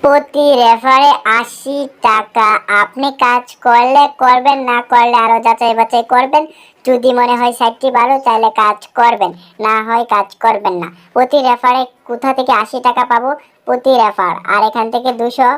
প্রতি রেফারে ৮০ টাকা। আপনি কাজ করলে করবেন, না করলে আরো যাচাই বাছাই করবেন। যদি মনে হয় ৬০টি ভালো চাইলে কাজ করবেন, না হয় কাজ করবেন না। প্রতি রেফারে কোথা থেকে ৮০ টাকা পাবো? প্রতি রেফার। আর এখান থেকে ২০০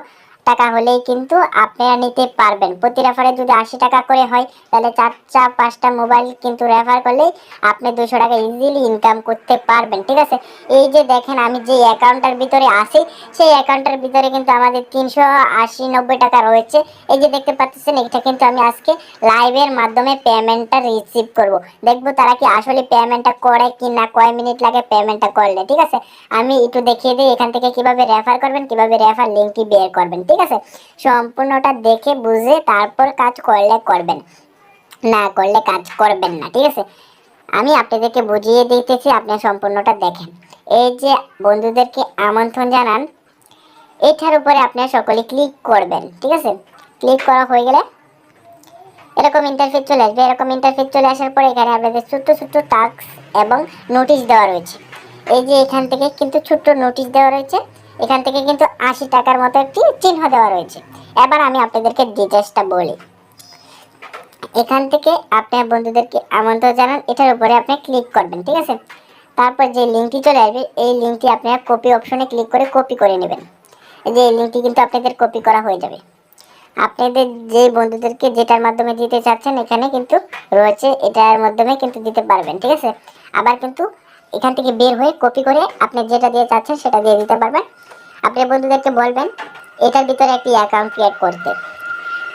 টাকা হলেই কিন্তু আপনারা নিতে পারবেন। প্রতি রেফারে যদি ৮০ টাকা করে হয় তাহলে ৪টা ৫টা মোবাইল কিন্তু রেফার করলেই আপনি ২০০ টাকা ইজিলি ইনকাম করতে পারবেন। ঠিক আছে, এই যে দেখেন আমি যে অ্যাকাউন্টটার ভিতরে আছি সেই অ্যাকাউন্টের ভিতরে কিন্তু আমাদের ৩৮০-৯০ টাকা রয়েছে। এই যে দেখতে পাচ্ছেন, এটা কিন্তু আমি আজকে লাইভের মাধ্যমে পেমেন্টটা রিসিভ করব। দেখবো তারা কি আসলে পেমেন্টটা করে কি না, কয় মিনিট লাগে পেমেন্টটা করলে। ঠিক আছে, আমি একটু দেখিয়ে দিই এখান থেকে কিভাবে রেফার করবেন, কিভাবে রেফার লিঙ্কটি বের করবেন। ঠিক আছে, সম্পূর্ণটা দেখে বুঝে তারপর কাজ করলে করবেন, না করলে কাজ করবেন না। ঠিক আছে, আমি আপনাদেরকে বুঝিয়ে দিতেছি, আপনি সম্পূর্ণটা দেখেন। এই যে বন্ধুদেরকে আমন্ত্রণ জানান, এইটার উপরে আপনারা সকলে ক্লিক করবেন। ঠিক আছে, ক্লিক করা হয়ে গেলে এরকম ইন্টারফেস চলে আসবে। এরকম ইন্টারফেস চলে আসার পরে এখানে আপনাদের ছোট্ট ছোট্ট টাস্ক এবং নোটিশ দেওয়া রয়েছে। এই যে এখান থেকে কিন্তু ছোট্ট নোটিশ দেওয়া রয়েছে, এখান থেকে কিন্তু ৮০ টাকার মতো একটি চিহ্ন দেওয়া রয়েছে। এবার আমি আপনাদেরকে ডিটেলসটা বলি। এখান থেকে আপনার বন্ধুদেরকে আমন্ত্রণ জানান, এটার উপরে আপনি ক্লিক করবেন। ঠিক আছে, তারপর যে লিঙ্কটি চলে আসবে এই লিঙ্কটি আপনারা কপি অপশনে ক্লিক করে কপি করে নেবেন। এই যে এই লিঙ্কটি কিন্তু আপনাদের কপি করা হয়ে যাবে। আপনাদের যে বন্ধুদেরকে যেটার মাধ্যমে দিতে চাচ্ছেন এখানে কিন্তু রয়েছে, এটার মাধ্যমে কিন্তু দিতে পারবেন। ঠিক আছে, আবার কিন্তু এখান থেকে বের হয়ে কপি করে আপনি যেটা দিয়ে চাচ্ছেন সেটা দিয়ে দিতে পারবেন। আপনি বন্ধুদেরকে বলবেন এটার ভিতরে একটি অ্যাকাউন্ট ক্রিয়েট করতে।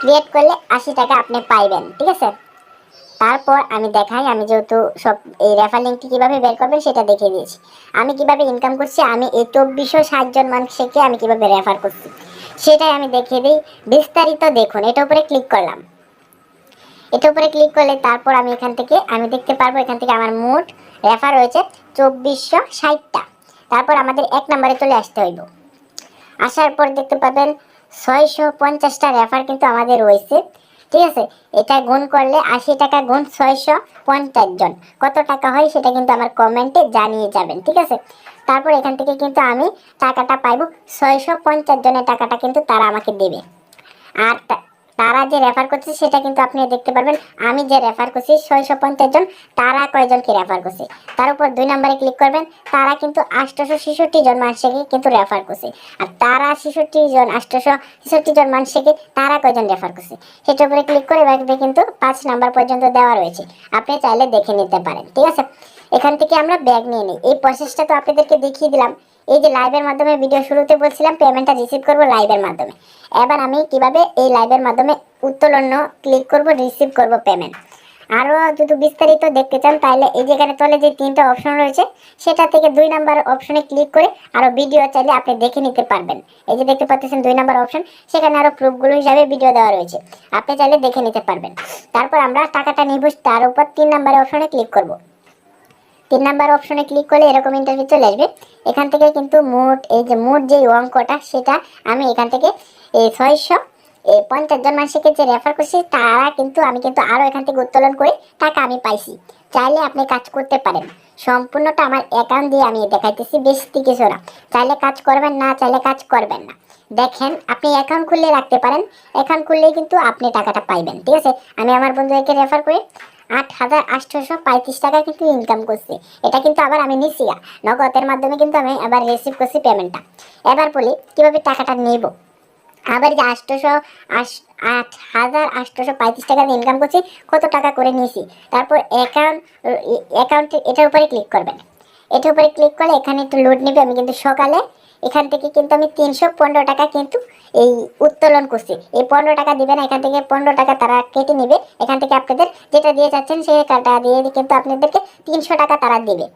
ক্রিয়েট করলে ৮০ টাকা আপনি পাইবেন। ঠিক আছে, তারপর আমি দেখাই, আমি যেহেতু সব এই রেফার লিঙ্কটি কীভাবে বের করবেন সেটা দেখিয়ে দিয়েছি। আমি কিভাবে ইনকাম করছি, আমি এই ২৪৬০ জন মানুষকে আমি কিভাবে রেফার করছি সেটাই আমি দেখিয়ে দিই বিস্তারিত। দেখুন, এটা উপরে ক্লিক করলাম। এটা উপরে ক্লিক করলে তারপর আমি এখান থেকে আমি দেখতে পারবো এখান থেকে আমার মোট রেফার রয়েছে ২৪৬০টা। তারপর আমাদের ১ নম্বরে চলে আসতে হইব। আসার পর দেখতে পাবেন ৬৫০টা রেফার কিন্তু আমাদের রয়েছে। ঠিক আছে, এটা গুণ করলে ৮০ টাকা গুণ ৬৫০ জন কত টাকা হয় সেটা কিন্তু আমার কমেন্টে জানিয়ে যাবেন। ঠিক আছে, তারপর এখান থেকে কিন্তু আমি টাকাটা পাইব। ৬৫০ জনের টাকাটা কিন্তু তারা আমাকে দেবে। আর তারা যে রেফার করছে সেটা কিন্তু আপনি দেখতে পারবেন। আমি যে রেফার করছি ৬৫০ জন, তারা কয়জনকে রেফার করছে তার উপর ২ নম্বরে ক্লিক করবেন। তারা কিন্তু ৮৬৬ জন মানুষকে কিন্তু রেফার করছে। আর তারা ৮৬৬ জন মানুষকে তারা কয়জন রেফার করছে সেটার উপরে ক্লিক করে এভাবে কিন্তু ৫ নাম্বার পর্যন্ত দেওয়া রয়েছে, আপনি চাইলে দেখে নিতে পারেন। ঠিক আছে, এখান থেকে আমরা ব্যাগ নিয়ে নিই। এই প্রসেসটা তো আপনাদেরকে দেখিয়ে দিলাম। এই যে লাইভের মাধ্যমে ভিডিও শুরুতে বলছিলাম পেমেন্টটা রিসিভ করব লাইভের মাধ্যমে। এবার আমি কিভাবে এই লাইভের মাধ্যমে উত্তোলন ক্লিক করব, রিসিভ করব পেমেন্ট। আরও যদি বিস্তারিত দেখতে চান তাহলে এই যেখানে তলে যে 3টা অপশন রয়েছে সেটা থেকে 2 নাম্বার অপশনে ক্লিক করে আরও ভিডিও চাইলে আপনি দেখে নিতে পারবেন। এই যে দেখতে পাচ্ছেন 2 নাম্বার অপশন, সেখানে আরও প্রুফগুলো হিসাবে ভিডিও দেওয়া রয়েছে, আপনি চাইলে দেখে নিতে পারবেন। তারপর আমরা টাকাটা নিব, তার উপর 3 নাম্বার অপশনে ক্লিক করব। 3 নাম্বার অপশনে ক্লিক করলে এরকম ইন্টারভিউ চলে আসবে। এখান থেকে কিন্তু মোট যে অঙ্কটা সেটা আমি এখান থেকে এই ৬৫০ জন মানুষকে যে রেফার করছি তারা কিন্তু আমি কিন্তু আরও এখান থেকে উত্তোলন করে টাকা আমি পাইছি। চাইলে আপনি কাজ করতে পারেন। সম্পূর্ণটা আমার অ্যাকাউন্ট দিয়ে আমি দেখাইতেছি, বেশি কিছু না। চাইলে কাজ করবেন, না চাইলে কাজ করবেন না। দেখেন, আপনি অ্যাকাউন্ট খুললে রাখতে পারেন, অ্যাকাউন্ট খুললেই কিন্তু আপনি টাকাটা পাইবেন। ঠিক আছে, আমি আমার বন্ধুদেরকে রেফার করে ৮৮৩৫ টাকা কিন্তু ইনকাম করছি। এটা কিন্তু আবার আমি নিচ্ছি নগদের মাধ্যমে, কিন্তু আমি আবার রিসিভ করছি পেমেন্টটা। এবার বলি কিভাবে টাকাটা নেব। আবার যে ৮৮৩৫ টাকা ইনকাম করছি, কত টাকা করে নিয়েছি। তারপর অ্যাকাউন্টে এটার উপরে ক্লিক করবেন। এটার উপরে ক্লিক করলে এখানে একটু লোড নেবে। আমি কিন্তু সকালে এখান থেকে কিন্তু আমি ৩১৫ টাকা কিন্তু এই উত্তোলন করছি। এই 15 টাকা দিবেন, এখান থেকে 15 টাকা তারা কেটে নেবে। এখান থেকে আপনাদের যেটা দিয়ে যাচ্ছেন সেই টাকা দিয়ে কিন্তু আপনাদেরকে ৩০০ টাকা তারা দেবে।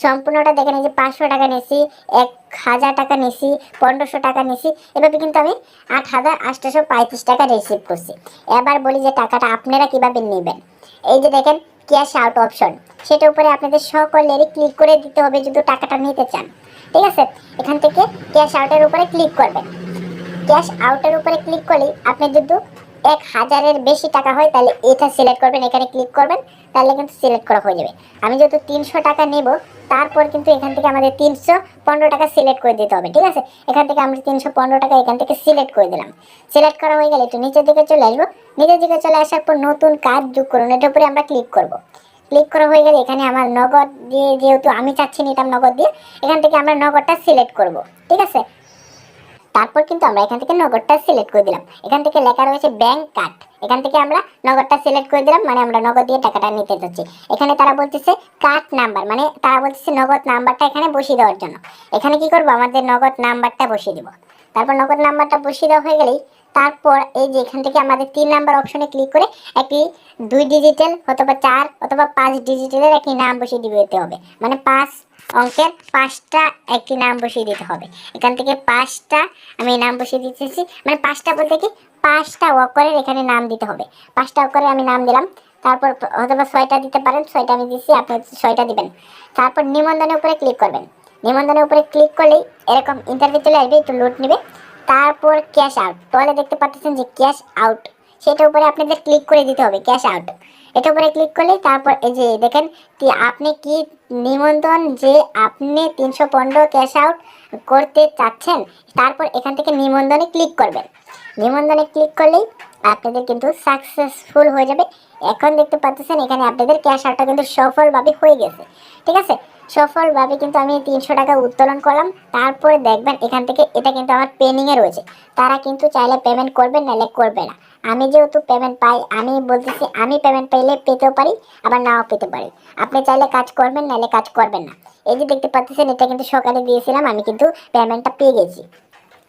সম্পূর্ণটা দেখেন, এই যে ৫০০ টাকা নিয়েছি, ১০০০ টাকা নিয়েছি, ১৫০০ টাকা নিয়েছি, এভাবে কিন্তু আমি ৮৮৩৫ টাকা রিসিভ করছি। এবার বলি যে টাকাটা আপনারা কিভাবে নেবেন। এই যে দেখেন ক্যাশ আউট অপশন, সেটার উপরে আপনাদের সকলেরই ক্লিক করে দিতে হবে যদি টাকাটা নিতে চান। ঠিক আছে, এখান থেকে ক্যাশ আউটের উপরে ক্লিক করবেন। ক্যাশ আউটের উপরে ক্লিক করলেই আপনি যদি 1000-এর বেশি টাকা হয় তাহলে এটা সিলেক্ট করবেন, এখানে ক্লিক করবেন, তাহলে কিন্তু সিলেক্ট করা হয়ে যাবে। আমি যেহেতু 300 টাকা নেব, তারপর কিন্তু এখান থেকে আমাদের 315 টাকা সিলেক্ট করে দিতে হবে। ঠিক আছে, এখান থেকে আমরা 315 টাকা এখান থেকে সিলেক্ট করে দিলাম। সিলেক্ট করা হয়ে গেলে একটু নিচের দিকে চলে আসবো। নিচের দিকে চলে আসার পর নতুন কাজ যোগ করুন, এটার উপরে আমরা ক্লিক করব। ক্লিক করা হয়ে গেলে এখানে আমার নগদ দিয়ে, যেহেতু আমি চাচ্ছি নিতাম নগদ দিয়ে, এখান থেকে আমরা নগদটা সিলেক্ট করব। ঠিক আছে, তারপর কিন্তু আমরা এখান থেকে নগদটা সিলেক্ট করে দিলাম। এখান থেকে লেখা রয়েছে ব্যাংক কার্ড, এখান থেকে আমরা নগদটা সিলেক্ট করে দিলাম, মানে আমরা নগদ দিয়ে টাকাটা নিতে যাচ্ছি। এখানে তারা বলতেছে কার্ড নাম্বার, মানে তারা বলতেছে নগদ নাম্বারটা এখানে বসিয়ে দেওয়ার জন্য। এখানে কি করব, আমাদের নগদ নাম্বারটা বসিয়ে দিব। তারপর নগদ নাম্বারটা বসিয়ে দেওয়া হয়ে গেলেই তারপর এই যে এখান থেকে আমাদের 3 নাম্বার অপশনে ক্লিক করে একটি 2 ডিজিটাল অথবা 4 অথবা 5 ডিজিটালের একটি নাম বসিয়ে দিতে হবে, মানে 5 অঙ্কের 5টা একটি নাম বসিয়ে দিতে হবে। এখান থেকে 5টা আমি নাম বসিয়ে দিতেছি, মানে 5টা বলতে কি 5টা অক্ষরের এখানে নাম দিতে হবে। 5টা অক্ষরে আমি নাম দিলাম, তারপর অথবা 6টা দিতে পারেন, 6টা আমি দিচ্ছি, আপনি 6টা দিবেন। তারপর নিবন্ধনের উপরে ক্লিক করবেন। নিবন্ধনের উপরে ক্লিক করলেই এরকম ইন্টারভিউ চলে আসবে, একটু লোড নেবে। তারপর ক্যাশ আউট, তাহলে দেখতে পাচ্ছেন যে ক্যাশ আউট, সেটার উপরে আপনাদের ক্লিক করে দিতে হবে, ক্যাশ আউট। এটার উপরে ক্লিক করলে তারপর এই যে দেখেন আপনি কি নিবন্ধন যে আপনি 315 ক্যাশ আউট করতে চাচ্ছেন, তারপর এখান থেকে নিবন্ধনে ক্লিক করবেন। নিবন্ধনে ক্লিক করলেই আপনাদের কিন্তু সাকসেসফুল হয়ে যাবে। এখন দেখতে পাচ্ছেন এখানে আপনাদের ক্যাশ আউটটা কিন্তু সফলভাবে হয়ে গেছে। ঠিক আছে, সফলভাবে কিন্তু আমি 300 টাকা উত্তোলন করলাম। তারপরে দেখবেন এখান থেকে এটা কিন্তু আমার পেন্ডিংয়ে রয়েছে, তারা কিন্তু চাইলে পেমেন্ট করবেন, নাহলে করবে না। আমি যেহেতু পেমেন্ট পাই, আমি বলতেছি আমি পেমেন্ট পাইলে পেতেও পারি, আবার নাও পেতে পারি। আপনি চাইলে কাজ করবেন, নাহলে কাজ করবেন না। এই যে দেখতে পাচ্ছেন এটা কিন্তু সকালে দিয়েছিলাম, আমি কিন্তু পেমেন্টটা পেয়ে গেছি।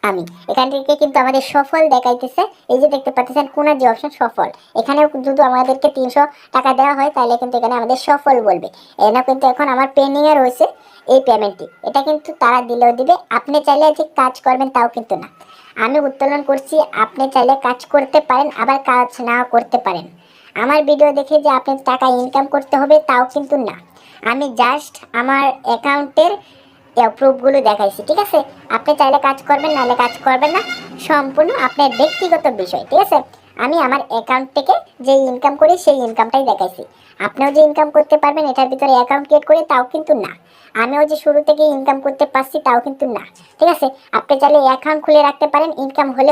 আমি এখান থেকে কিন্তু আমাদের সফল দেখাইতেছে, এই যে দেখতে পাচ্ছেন কোনার যে অপশন সফল, এখানেও যদি আমাদেরকে 300 টাকা দেওয়া হয় তাহলে কিন্তু এখানে আমাদের সফল বলবে। এখানে কিন্তু এখন আমার পেন্ডিংয়ে রয়েছে এই পেমেন্টটি, এটা কিন্তু তারা দিলেও দিবে, আপনি চাইলে যে কাজ করবেন তাও কিন্তু না। আমি উত্তোলন করছি, আপনি চাইলে কাজ করতে পারেন, আবার কাজ নাও করতে পারেন। আমার ভিডিও দেখে যে আপনি টাকা ইনকাম করতে হবে তাও কিন্তু না, আমি জাস্ট আমার অ্যাকাউন্টের প্রুফগুলো দেখাইছি। ঠিক আছে, আপনি চাইলে কাজ করবেন, নাহলে কাজ করবেন না, সম্পূর্ণ আপনার ব্যক্তিগত বিষয়। ঠিক আছে, আমি আমার অ্যাকাউন্ট থেকে যে ইনকাম করি সেই ইনকামটাই দেখাইছি। আপনিও যে ইনকাম করতে পারবেন এটার ভিতরে অ্যাকাউন্ট ক্রিয়েট করে তাও কিন্তু না, আমিও যে শুরু থেকে ইনকাম করতে পারছি তাও কিন্তু না। ঠিক আছে, আপনি চাইলে অ্যাকাউন্ট খুলে রাখতে পারেন, ইনকাম হলে